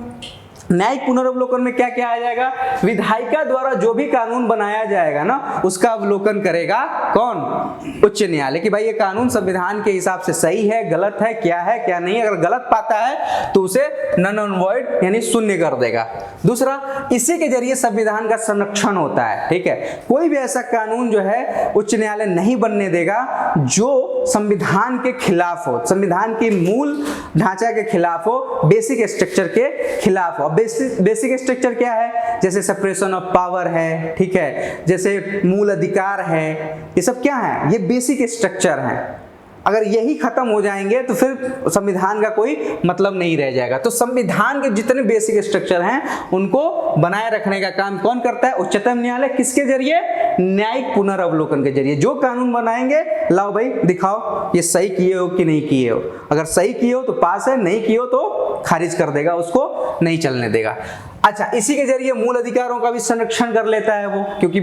न्यायिक पुनर्वलोकन में क्या क्या आ जाएगा, विधायिका द्वारा जो भी कानून बनाया जाएगा ना उसका अवलोकन करेगा कौन, उच्च न्यायालय, कि भाई ये कानून संविधान के हिसाब से सही है गलत है क्या नहीं। अगर गलत पाता है तो उसे नन एंड वॉइड यानी शून्य कर देगा। दूसरा, इसी के जरिए संविधान का संरक्षण होता है, ठीक है। कोई भी ऐसा कानून जो है उच्च न्यायालय नहीं बनने देगा जो संविधान के खिलाफ हो, संविधान की मूल ढांचा के खिलाफ हो, बेसिक स्ट्रक्चर के खिलाफ हो। बेसिक स्ट्रक्चर क्या है, जैसे सेपरेशन ऑफ पावर है, ठीक है, जैसे मूल अधिकार है, ये सब क्या है, ये बेसिक स्ट्रक्चर है। अगर यही खत्म हो जाएंगे तो फिर संविधान का कोई मतलब नहीं रह जाएगा। तो संविधान के जितने बेसिक स्ट्रक्चर हैं उनको बनाए रखने का काम कौन करता है, उच्चतम न्यायालय। किसके जरिए, न्यायिक पुनर्वलोकन के जरिए। जो कानून बनाएंगे, लाओ भाई दिखाओ ये सही किए हो कि नहीं किए हो, अगर सही किए हो तो पास है, नहीं किए हो तो खारिज कर देगा, उसको नहीं चलने देगा। अच्छा, इसी के जरिए मूल अधिकारों का भी संरक्षण कर लेता है वो, क्योंकि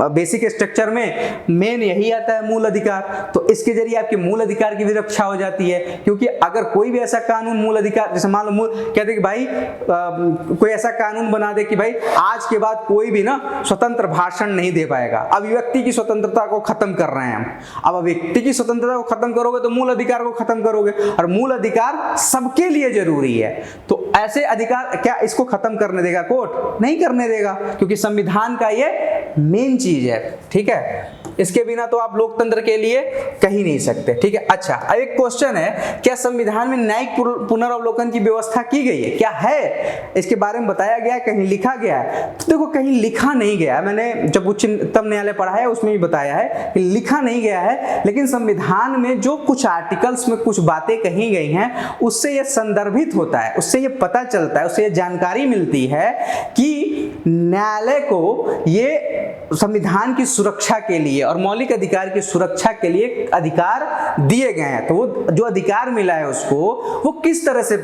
बेसिक स्ट्रक्चर में मेन यही आता है मूल अधिकार। तो इसके जरिए आपके मूल अधिकार की भी रक्षा हो जाती है, क्योंकि अगर कोई भी ऐसा कानून मूल अधिकार, जैसे मान लो कहते कि भाई कोई ऐसा कानून बना दे कि भाई आज के बाद कोई भी ना स्वतंत्र भाषण नहीं दे पाएगा, अभिव्यक्ति की स्वतंत्रता को खत्म कर रहे हैं हम। अब अभिव्यक्ति की स्वतंत्रता को खत्म करोगे तो मूल अधिकार को खत्म करोगे, और मूल अधिकार सबके लिए जरूरी है। तो ऐसे अधिकार क्या इसको खत्म करने देगा कोर्ट? नहीं करने देगा, क्योंकि संविधान का ये मेन चीज है, ठीक है। इसके बिना तो आप लोकतंत्र के लिए कह ही नहीं सकते, ठीक है। अच्छा, अब एक क्वेश्चन है, क्या संविधान में न्यायिक पुनर्वलोकन की व्यवस्था की गई है? क्या है, इसके बारे में बताया गया, कहीं लिखा गया है? तो देखो कहीं लिखा नहीं गया, मैंने जब उच्चतम न्यायालय पढ़ा है उसमें भी बताया है कि लिखा नहीं गया है, लेकिन संविधान में जो कुछ आर्टिकल्स में कुछ बातें कही गई हैं उससे यह संदर्भित होता है, उससे यह पता चलता है, उससे यह जानकारी मिलती है कि न्यायालय को ये संविधान की सुरक्षा के लिए और मौलिक अधिकार की सुरक्षा के लिए अधिकार दिए गए हैं। तो वो जो अधिकार मिला है उसको वो किस तरह से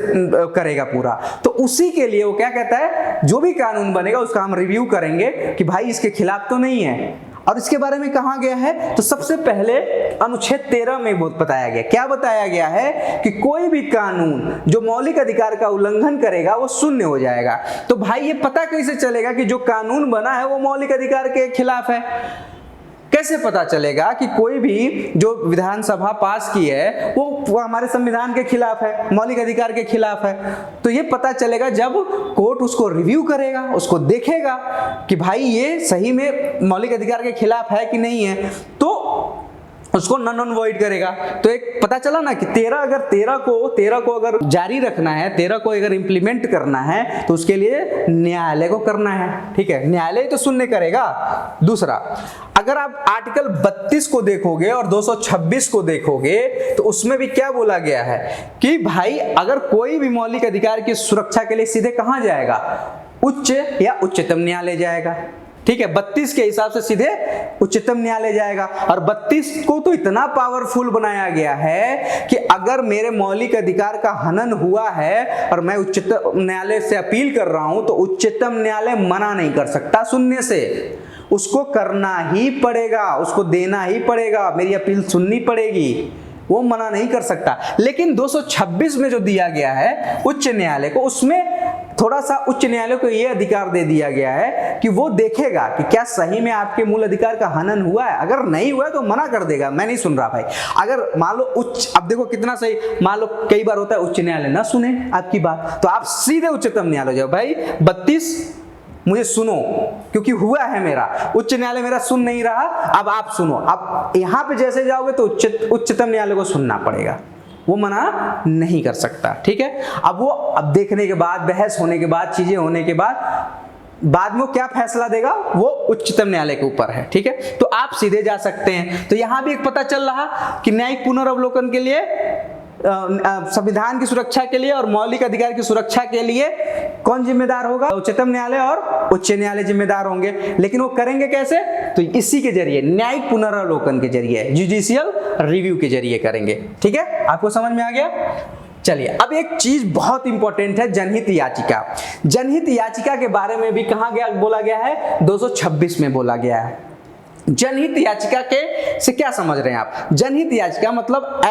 करेगा पूरा, तो उसी के लिए वो क्या कहता है, जो भी कानून बनेगा उसका हम रिव्यू करेंगे कि भाई इसके खिलाफ तो नहीं है। और इसके बारे में कहा गया है, तो सबसे पहले अनुच्छेद 13 में बताया गया, क्या बताया गया है कि कोई भी कानून जो मौलिक अधिकार का उल्लंघन करेगा वो शून्य हो जाएगा। तो भाई ये पता कैसे चलेगा कि जो कानून बना है वो मौलिक अधिकार के खिलाफ है? कैसे पता चलेगा कि कोई भी जो विधानसभा पास की है वो हमारे संविधान के खिलाफ है, मौलिक अधिकार के खिलाफ है? तो ये पता चलेगा जब कोर्ट उसको रिव्यू करेगा, उसको देखेगा कि भाई ये सही में मौलिक अधिकार के खिलाफ है कि नहीं है, तो उसको नन एंड वॉइड करेगा। तो एक पता चला ना कि 13 को अगर जारी रखना है, 13 को अगर इंप्लीमेंट करना है तो उसके लिए न्यायालय को करना है, ठीक है। न्यायालय तो शून्य करेगा। दूसरा, अगर आप आर्टिकल 32 को देखोगे और 226 को देखोगे तो उसमें भी क्या बोला गया है कि भाई अगर कोई भी मौलिक अधिकार की सुरक्षा के लिए सीधे कहां जाएगा, उच्च या उच्चतम न्यायालय जाएगा, ठीक है। 32 के हिसाब से सीधे उच्चतम न्यायालय जाएगा। और 32 को तो इतना पावरफुल बनाया गया है कि अगर मेरे मौलिक अधिकार का हनन हुआ है और मैं उच्चतम न्यायालय से अपील कर रहा हूं तो उच्चतम न्यायालय मना नहीं कर सकता शून्य से, उसको करना ही पड़ेगा, उसको देना ही पड़ेगा, मेरी अपील सुननी पड़ेगी, वो मना नहीं कर सकता। लेकिन 226 में जो दिया गया है उच्च न्यायालय को, उसमें थोड़ा सा उच्च न्यायालय को यह अधिकार दे दिया गया है कि वो देखेगा कि क्या सही में आपके मूल अधिकार का हनन हुआ है। अगर नहीं हुआ है तो मना कर देगा, मैं नहीं सुन रहा भाई। अगर मान लो अब देखो कितना सही, मान लो कई बार होता है उच्च न्यायालय ना सुने आपकी बात, तो आप सीधे उच्चतम न्यायालय जाओ भाई, 32 मुझे सुनो, क्योंकि हुआ है मेरा, उच्च न्यायालय मेरा सुन नहीं रहा, अब आप सुनो। अब यहां पे जैसे जाओगे तो उच्चतम न्यायालय को सुनना पड़ेगा, वो मना नहीं कर सकता, ठीक है। अब देखने के बाद, बहस होने के बाद, चीजें होने के बाद में वो क्या फैसला देगा वो उच्चतम न्यायालय के ऊपर है, ठीक है। तो आप सीधे जा सकते हैं। तो यहां भी एक पता चल रहा कि न्यायिक पुनर्वलोकन के लिए, संविधान की सुरक्षा के लिए और मौलिक अधिकार की सुरक्षा के लिए कौन जिम्मेदार होगा? उच्चतम न्यायालय और उच्च न्यायालय जिम्मेदार होंगे। लेकिन वो करेंगे कैसे? तो इसी के जरिए, न्यायिक पुनरावलोकन के जरिए, जुडिशियल रिव्यू के जरिए करेंगे, ठीक है। आपको समझ में आ गया? चलिए, अब एक चीज बहुत इंपॉर्टेंट है, जनहित याचिका। जनहित याचिका के बारे में भी कहा गया, बोला गया है 226 में बोला गया है। जनहित याचिका के से क्या समझ रहे हैं आप? जनहित याचिका मतलब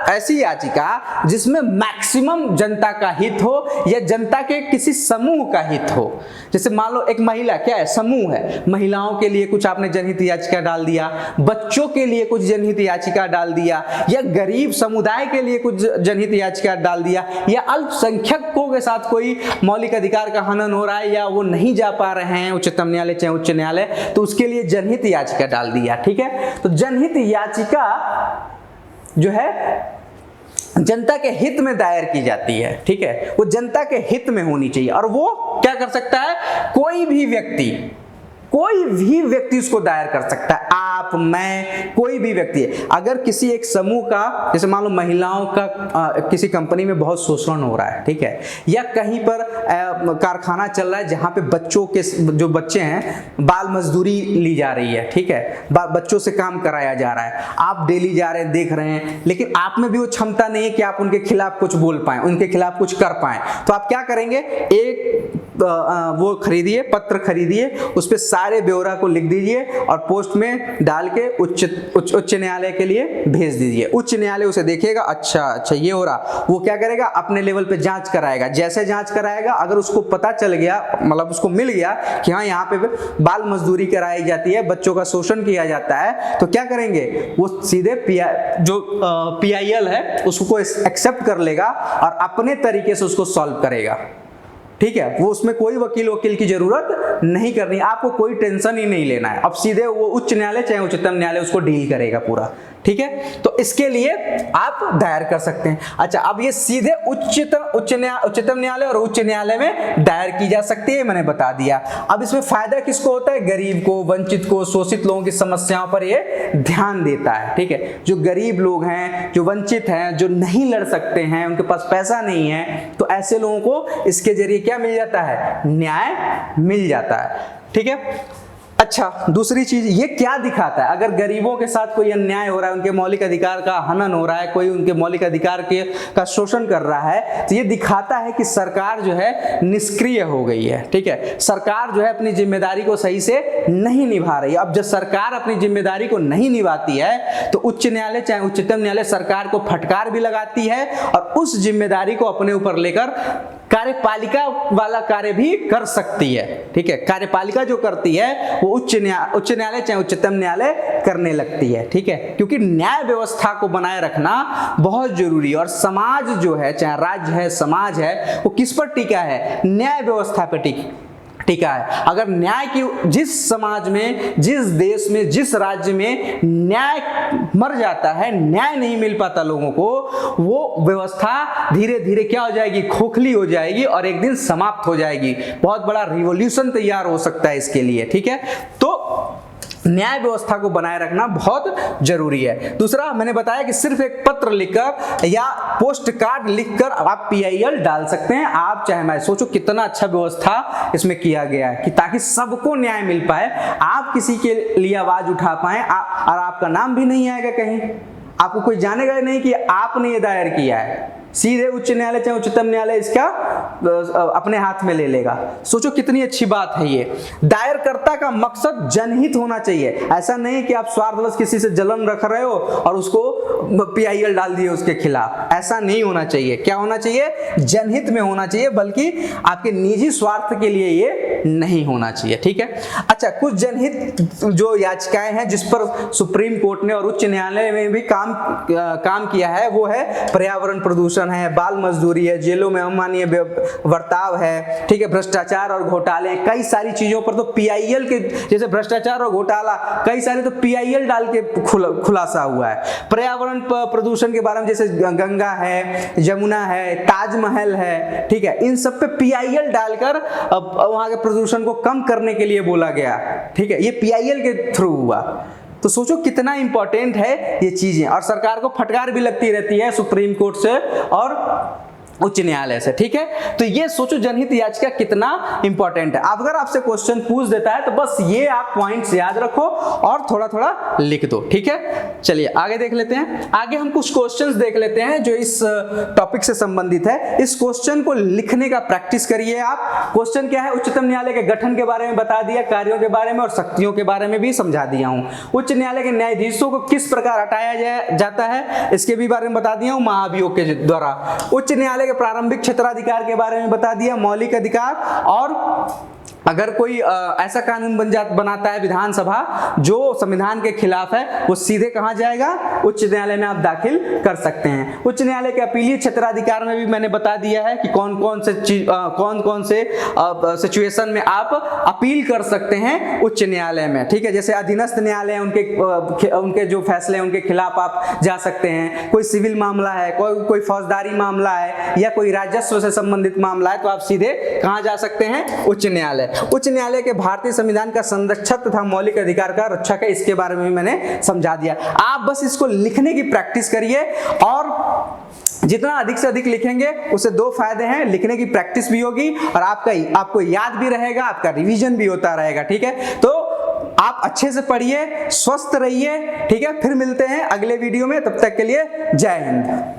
ऐसी याचिका जिसमें मैक्सिमम जनता का हित हो या जनता के किसी समूह का हित हो। जैसे मान लो एक महिला, क्या है, समूह है, महिलाओं के लिए कुछ आपने जनहित याचिका डाल दिया, बच्चों के लिए कुछ जनहित याचिका डाल दिया, या गरीब समुदाय के लिए कुछ जनहित याचिका डाल दिया, या अल्पसंख्यकों के साथ कोई मौलिक अधिकार का हनन हो रहा है या वो नहीं जा पा रहे हैं उच्चतम न्यायालय चाहे उच्च न्यायालय, तो उसके लिए जनहित याचिका डाल दिया, ठीक है। तो जनहित याचिका जो है जनता के हित में दायर की जाती है, ठीक है। वो जनता के हित में होनी चाहिए, और वो क्या कर सकता है? कोई भी व्यक्ति उसको दायर कर सकता है। आप, मैं, कोई भी व्यक्ति। अगर किसी एक समूह का, जैसे मान लो महिलाओं का किसी कंपनी में बहुत शोषण हो रहा है, ठीक है, या कहीं पर कारखाना चल रहा है जहां पे बच्चों के, जो बच्चे हैं, बाल मजदूरी ली जा रही है, ठीक है, बच्चों से काम कराया जा रहा है, आप डेली जा रहे हैं, देख रहे हैं, लेकिन आप में भी वो क्षमता नहीं है कि आप उनके खिलाफ कुछ बोल पाए, उनके खिलाफ कुछ कर पाए। तो आप क्या करेंगे? एक वो खरीदिए, पत्र खरीदिए, उस पे सारे ब्यौरा को लिख दीजिए और पोस्ट में डाल के उच्च न्यायालय के लिए भेज दीजिए। उच्च न्यायालय उसे देखेगा, अच्छा ये हो रहा, वो क्या करेगा? अपने लेवल पे जांच कराएगा। जैसे जांच कराएगा, अगर उसको पता चल गया, मतलब उसको मिल गया कि हाँ यहाँ पे बाल मजदूरी कराई जाती है, बच्चों का शोषण किया जाता है, तो क्या करेंगे? वो सीधे PIL है उसको एक्सेप्ट कर लेगा और अपने तरीके से उसको सॉल्व करेगा, ठीक है। वो उसमें कोई वकील की जरूरत नहीं करनी, आपको कोई टेंशन ही नहीं लेना है। अब सीधे वो उच्च न्यायालय चाहे उच्चतम न्यायालय उसको डील करेगा पूरा, ठीक है। तो इसके लिए आप दायर कर सकते हैं। अच्छा, अब ये सीधे उच्चतम न्यायालय और उच्च न्यायालय में दायर की जा सकती है, मैंने बता दिया। अब इसमें फायदा किसको होता है? गरीब को, वंचित को, शोषित लोगों की समस्याओं पर ये ध्यान देता है, ठीक है। जो गरीब लोग हैं, जो वंचित हैं, जो नहीं लड़ सकते हैं, उनके पास पैसा नहीं है, तो ऐसे लोगों को इसके जरिए क्या मिल जाता है? न्याय मिल जाता है, ठीक है। अच्छा, दूसरी चीज ये क्या दिखाता है? अगर गरीबों के साथ कोई अन्याय हो रहा है, उनके मौलिक अधिकार का हनन हो रहा है, कोई उनके मौलिक अधिकार का शोषण कर रहा है, तो ये दिखाता है कि सरकार जो है निष्क्रिय हो गई है, ठीक है। सरकार जो है अपनी जिम्मेदारी को सही से नहीं निभा रही है। अब जब सरकार अपनी जिम्मेदारी को नहीं निभाती है तो उच्च न्यायालय चाहे उच्चतम न्यायालय सरकार को फटकार भी लगाती है और उस जिम्मेदारी को अपने ऊपर लेकर कार्यपालिका वाला कार्य भी कर सकती है, ठीक है। कार्यपालिका जो करती है वो उच्च न्यायालय चाहे उच्चतम न्यायालय करने लगती है, ठीक है। क्योंकि न्याय व्यवस्था को बनाए रखना बहुत जरूरी है, और समाज जो है, चाहे राज्य है, समाज है, वो किस पर टिका है? न्याय व्यवस्था पर टिका है। अगर न्याय की, जिस समाज में, जिस देश में, जिस राज्य में न्याय मर जाता है, न्याय नहीं मिल पाता लोगों को, वो व्यवस्था धीरे धीरे क्या हो जाएगी? खोखली हो जाएगी और एक दिन समाप्त हो जाएगी। बहुत बड़ा रिवॉल्यूशन तैयार हो सकता है इसके लिए, ठीक है। तो न्याय व्यवस्था को बनाए रखना बहुत जरूरी है। दूसरा, मैंने बताया कि सिर्फ एक पत्र लिखकर या पोस्ट कार्ड लिखकर आप PIL डाल सकते हैं। आप चाहे मैं, सोचो कितना अच्छा व्यवस्था इसमें किया गया है कि ताकि सबको न्याय मिल पाए, आप किसी के लिए आवाज उठा पाए, और आपका नाम भी नहीं आएगा कहीं, आपको कोई जानेगा ही नहीं कि आपने ये दायर किया है। सीधे उच्च न्यायालय चाहे उच्चतम न्यायालय इसका अपने हाथ में ले लेगा। सोचो कितनी अच्छी बात है ये। दायरकर्ता का मकसद जनहित होना चाहिए। ऐसा नहीं कि आप स्वार्थवश किसी से जलन रख रहे हो और उसको PIL डाल दिए उसके खिलाफ, ऐसा नहीं होना चाहिए। क्या होना चाहिए? जनहित में होना चाहिए, बल्कि आपके निजी स्वार्थ के लिए ये नहीं होना चाहिए, ठीक है। अच्छा, कुछ जनहित जो याचिकाएं हैं जिस पर सुप्रीम कोर्ट ने और उच्च न्यायालय में भी काम किया है, वो है पर्यावरण प्रदूषण है, बाल मजदूरी है, जेलों में अमानवीय बर्ताव है, ठीक है, भ्रष्टाचार और घोटाले, कई सारी चीजों पर तो पीआईएल के, जैसे भ्रष्टाचार और घोटाला कई सारे तो पीआईएल डाल के खुलासा हुआ है। पर्यावरण प्रदूषण के बारे में जैसे गंगा है, यमुना है, ताजमहल है, ठीक है, इन सब पे पीआईएल डालकर वहां के प्रदूषण को कम करने के लिए बोला गया, ठीक है, ये पीआईएल के थ्रू हुआ। तो सोचो कितना इंपॉर्टेंट है ये चीजें, और सरकार को फटकार भी लगती रहती है सुप्रीम कोर्ट से और उच्च न्यायालय से, ठीक है। तो ये सोचो जनहित याचिका कितना इंपॉर्टेंट है। अगर आपसे क्वेश्चन पूछ देता है तो बस ये आप पॉइंट्स याद रखो और थोड़ा थोड़ा लिख दो, ठीक है। चलिए आगे देख लेते हैं। आगे हम कुछ क्वेश्चंस देख लेते हैं जो इस टॉपिक से संबंधित है। इस क्वेश्चन को लिखने का प्रैक्टिस करिए आप। क्वेश्चन क्या है? उच्चतम न्यायालय के गठन के बारे में बता दिया, कार्यों के बारे में और शक्तियों के बारे में भी समझा दिया हूं। उच्च न्यायालय के न्यायाधीशों को किस प्रकार हटाया जाता है इसके भी बारे में बता दिया हूं महाभियोग के द्वारा। उच्च न्यायालय के प्रारंभिक क्षेत्राधिकार के बारे में बता दिया, मौलिक अधिकार, और अगर कोई ऐसा कानून बनाता है विधानसभा जो संविधान के खिलाफ है, वो सीधे कहां जाएगा? उच्च न्यायालय में आप दाखिल कर सकते हैं। उच्च न्यायालय के अपीलीय क्षेत्राधिकार में भी मैंने बता दिया है कि कौन कौन से सिचुएशन में आप अपील कर सकते हैं उच्च न्यायालय में, ठीक है। जैसे अधीनस्थ न्यायालय उनके जो फैसले हैं उनके खिलाफ आप जा सकते हैं। कोई सिविल मामला है, कोई फौजदारी मामला है, या कोई राजस्व से संबंधित मामला है, तो आप सीधे कहां जा सकते हैं? उच्च न्यायालय। उच्च न्यायालय के भारतीय संविधान का संरक्षक तथा मौलिक अधिकार का रक्षक है, इसके बारे में भी मैंने समझा दिया। आप बस इसको लिखने की प्रैक्टिस करिए, और जितना अधिक से अधिक लिखेंगे उससे दो फायदे हैं, लिखने की प्रैक्टिस भी होगी और आपको याद भी रहेगा, आपका रिवीजन भी होता रहेगा, ठीक है। तो आप अच्छे से पढ़िए, स्वस्थ रहिए, ठीक है। फिर मिलते हैं अगले वीडियो में, तब तक के लिए जय हिंद।